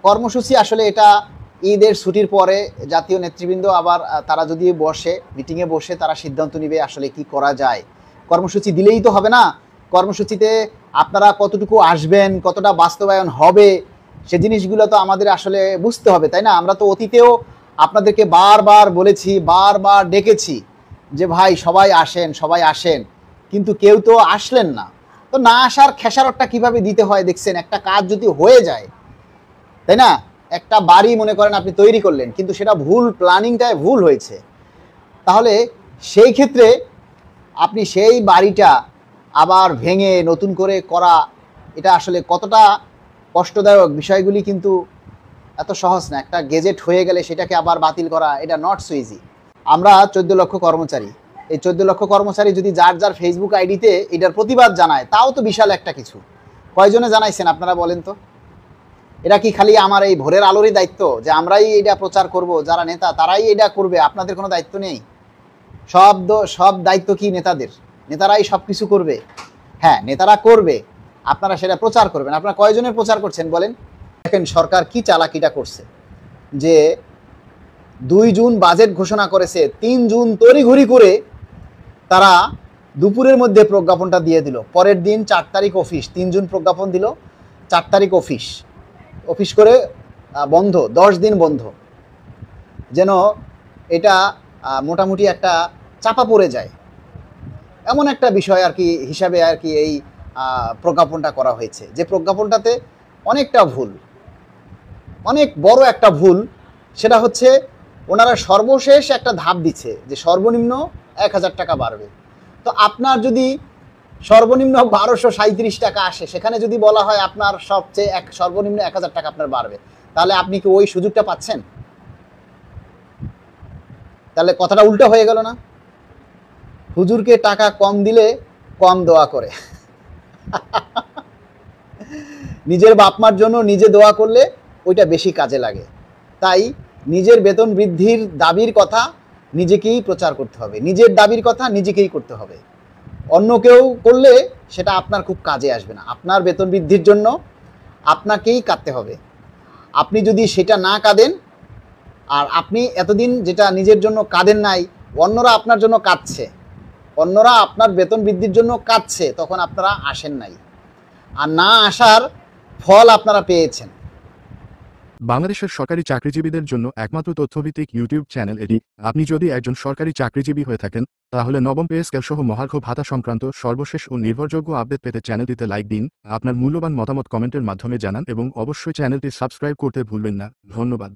কর্মসূচি আসলে এটা ঈদের ছুটির পরে জাতীয় নেতৃবৃন্দ আবার তারা যদি বসে মিটিংয়ে বসে তারা সিদ্ধান্ত নিবে আসলে কি করা যায়। কর্মসূচি দিলেই তো হবে না, কর্মসূচিতে আপনারা কতটুকু আসবেন, কতটা বাস্তবায়ন হবে, সে জিনিসগুলো তো আমাদের আসলে বুঝতে হবে, তাই না? আমরা তো অতীতেও আপনাদেরকে বারবার বলেছি, বারবার ডেকেছি যে ভাই সবাই আসেন, সবাই আসেন, কিন্তু কেউ তো আসলেন না। তো না আসার খেসারতটা কিভাবে দিতে হয় দেখছেন। একটা কাজ যদি হয়ে যায়, তাই না, একটা বাড়ি মনে করেন আপনি তৈরি করলেন, কিন্তু সেটা ভুল, প্ল্যানিংটায় ভুল হয়েছে, তাহলে সেই ক্ষেত্রে আপনি সেই বাড়িটা আবার ভেঙে নতুন করে করা, এটা আসলে কতটা কষ্টদায়ক। বিষয়গুলি কিন্তু এত সহজ না। একটা গেজেট হয়ে গেলে সেটাকে আবার বাতিল করা, এটা নট সো ইজি। আমরা 14 লক্ষ কর্মচারী, এই 14 লক্ষ কর্মচারী যদি যার যার ফেসবুক আইডিতে এটার প্রতিবাদ জানায়, তাও তো বিশাল একটা কিছু। কয়জনে জানাইছেন আপনারা বলেন তো? এটা কি খালি আমার এই ভোরের আলোরই দায়িত্ব যে আমরাই এটা প্রচার করব, যারা নেতা তারাই এটা করবে, আপনাদের কোনো দায়িত্ব নেই? সব দায়িত্ব কি নেতাদের? নেতারাই সব কিছু করবে? হ্যাঁ, নেতারা করবে, আপনারা সেটা প্রচার করবেন। আপনারা কয়জনের প্রচার করছেন বলেন? দেখেন সরকার কি চালাকিটা করছে, যে 2 জুন বাজেট ঘোষণা করেছে, 3 জুন তড়িঘড়ি করে তারা দুপুরের মধ্যে প্রজ্ঞাপনটা দিয়ে দিল। পরের দিন 4 তারিখ অফিস, 3 জুন প্রজ্ঞাপন দিল, 4 তারিখ অফিস করে বন্ধ, 10 দিন বন্ধ, যেন এটা মোটামুটি একটা চাপা পড়ে যায়, এমন একটা বিষয় আর কি হিসাবে আর কি এই প্রজ্ঞাপনটা করা হয়েছে। যে প্রজ্ঞাপনটাতে অনেকটা ভুল, অনেক বড় একটা ভুল। সেটা হচ্ছে ওনারা সর্বশেষ একটা ধাপ দিচ্ছে যে সর্বনিম্ন 1000 টাকা বাড়বে। তো আপনার যদি সর্বনিম্ন 1237 টাকা আসে, সেখানে যদি বলা হয় আপনার সবচেয়ে সর্বনিম্ন 1000 টাকা আপনার বাড়বে, তাহলে আপনি কি ওই সুযোগটা পাচ্ছেন? তাহলে কথাটা উল্টো হয়ে গেল না? হুজুরকে টাকা কম দিলে কম দোয়া করে, নিজের বাপ মার জন্য নিজে দোয়া করলে ওইটা বেশি কাজে লাগে। তাই নিজের বেতন বৃদ্ধির দাবির কথা নিজেকেই প্রচার করতে হবে, নিজের দাবির কথা নিজেকেই করতে হবে। অন্য কেউ করলে সেটা আপনার খুব কাজে আসবে না। আপনার বেতন বৃদ্ধির জন্য আপনাকেই কাঁদতে হবে। আপনি যদি সেটা না কাঁদেন, আর আপনি এতদিন যেটা নিজের জন্য কাঁদেন নাই, অন্যরা আপনার জন্য কাঁদছে, অন্যরা আপনার বেতন বৃদ্ধির জন্য কাঁদছে, তখন আপনারা আসেন নাই, আর না আসার ফল আপনারা পেয়েছেন। বাংলাদেশের সরকারি চাকরিজীবীদের জন্য একমাত্র তথ্যভিত্তিক ইউটিউব চ্যানেল এটি। আপনি যদি একজন সরকারি চাকরিজীবী হয়ে থাকেন, তাহলে নবম পে স্কেল সহ মহার্ঘ ভাতা সংক্রান্ত সর্বশেষ ও নির্ভরযোগ্য আপডেট পেতে চ্যানেলটিতে লাইক দিন, আপনার মূল্যবান মতামত কমেন্টের মাধ্যমে জানান এবং অবশ্যই চ্যানেলটি সাবস্ক্রাইব করতে ভুলবেন না। ধন্যবাদ।